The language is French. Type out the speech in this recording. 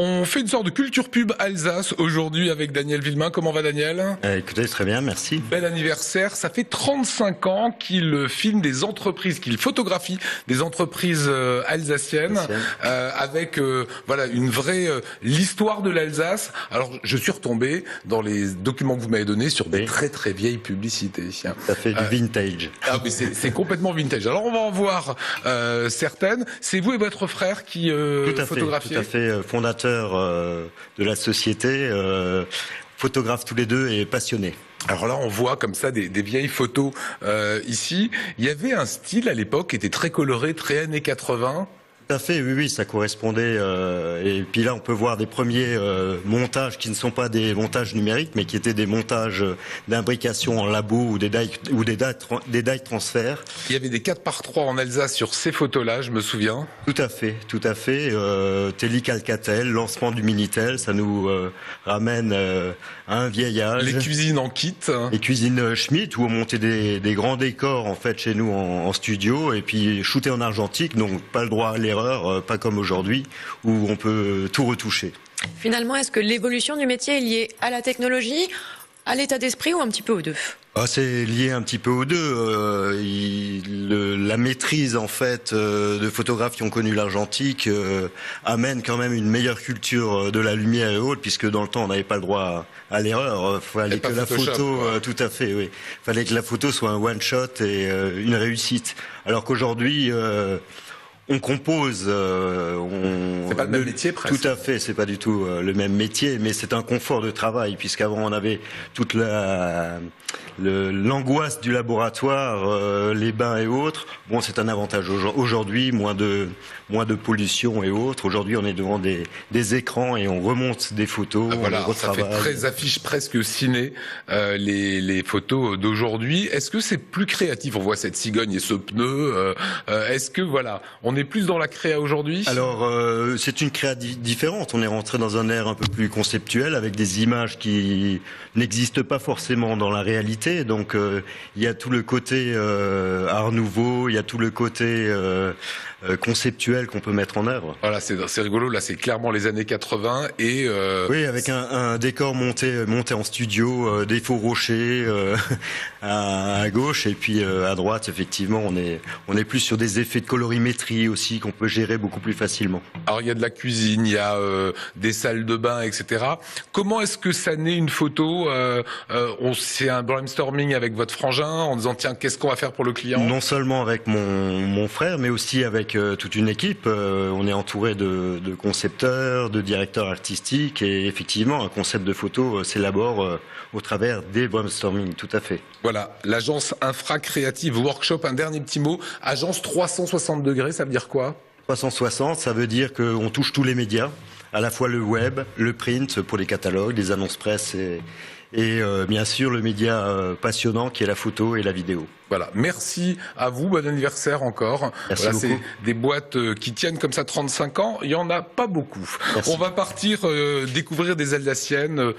On fait une sorte de culture pub Alsace aujourd'hui avec Daniel Villemain. Comment va Daniel? Écoutez, très bien, merci. Bel anniversaire. Ça fait 35 ans qu'il filme des entreprises, qu'il photographie des entreprises alsaciennes avec voilà une vraie l'histoire de l'Alsace. Alors je suis retombé dans les documents que vous m'avez donnés sur des très très vieilles publicités. Ça fait du vintage. Ah mais c'est complètement vintage. Alors on va en voir certaines. C'est vous et votre frère qui photographiez? Tout à fait, fondateur de la société, photographe tous les deux et passionnés. Alors là, on voit comme ça des vieilles photos ici. Il y avait un style à l'époque qui était très coloré, très années 80. Tout à fait, oui, ça correspondait. Et puis là, on peut voir des premiers montages qui ne sont pas des montages numériques, mais qui étaient des montages d'imbrication en labo ou des die transferts. Il y avait des 4x3 en Alsace sur ces photos-là, je me souviens. Tout à fait, tout à fait. Telic Alcatel, lancement du Minitel, ça nous ramène à un vieil âge. Les cuisines en kit. Les cuisines Schmitt, où on montait des grands décors en fait chez nous en studio, et puis shooté en argentique, donc pas le droit à l'erreur. Pas comme aujourd'hui où on peut tout retoucher. Finalement, est-ce que l'évolution du métier est liée à la technologie, à l'état d'esprit ou un petit peu aux deux? C'est lié un petit peu aux deux. La maîtrise en fait de photographes qui ont connu l'argentique amène quand même une meilleure culture de la lumière et autres, puisque dans le temps on n'avait pas le droit à l'erreur. Fallait que la photo, tout à fait, oui. Fallait que la photo soit un one shot et une réussite. Alors qu'aujourd'hui on compose, c'est pas le même métier presque. Tout à fait, c'est pas du tout le même métier, mais c'est un confort de travail, puisqu'avant on avait toute l'angoisse du laboratoire, les bains et autres. Bon, c'est un avantage aujourd'hui, moins de pollution et autres. Aujourd'hui, on est devant des écrans et on remonte des photos. Voilà, ça fait très affiche presque ciné les photos d'aujourd'hui. Est-ce que c'est plus créatif? On voit cette cigogne et ce pneu. Est-ce que voilà, on est plus dans la créa aujourd'hui? Alors, c'est une créa différente. On est rentré dans un air un peu plus conceptuel avec des images qui n'existent pas forcément dans la réalité. Donc, il y a tout le côté art nouveau, il y a tout le côté conceptuel qu'on peut mettre en œuvre. Voilà, c'est rigolo. Là, c'est clairement les années 80 et oui, avec un décor monté en studio, des faux rochers à gauche et puis à droite. Effectivement, on est plus sur des effets de colorimétrie aussi qu'on peut gérer beaucoup plus facilement. Alors, il y a de la cuisine, il y a des salles de bain, etc. Comment est-ce que ça naît une photo? C'est un brainstorming avec votre frangin en disant tiens, qu'est-ce qu'on va faire pour le client? Non seulement avec mon frère, mais aussi avec toute une équipe. On est entouré de concepteurs, de directeurs artistiques, et effectivement, un concept de photo s'élabore au travers des brainstorming, tout à fait. Voilà, l'agence Infra Creative Workshop. Un dernier petit mot, agence 360 degrés, ça veut dire quoi? 360, ça veut dire qu'on touche tous les médias, à la fois le web, le print pour les catalogues, les annonces presse et bien sûr le média passionnant qui est la photo et la vidéo. Voilà, merci à vous, bon anniversaire encore. Merci voilà, beaucoup. C'est des boîtes qui tiennent comme ça 35 ans, il n'y en a pas beaucoup. Merci. On va partir découvrir des Alsaciennes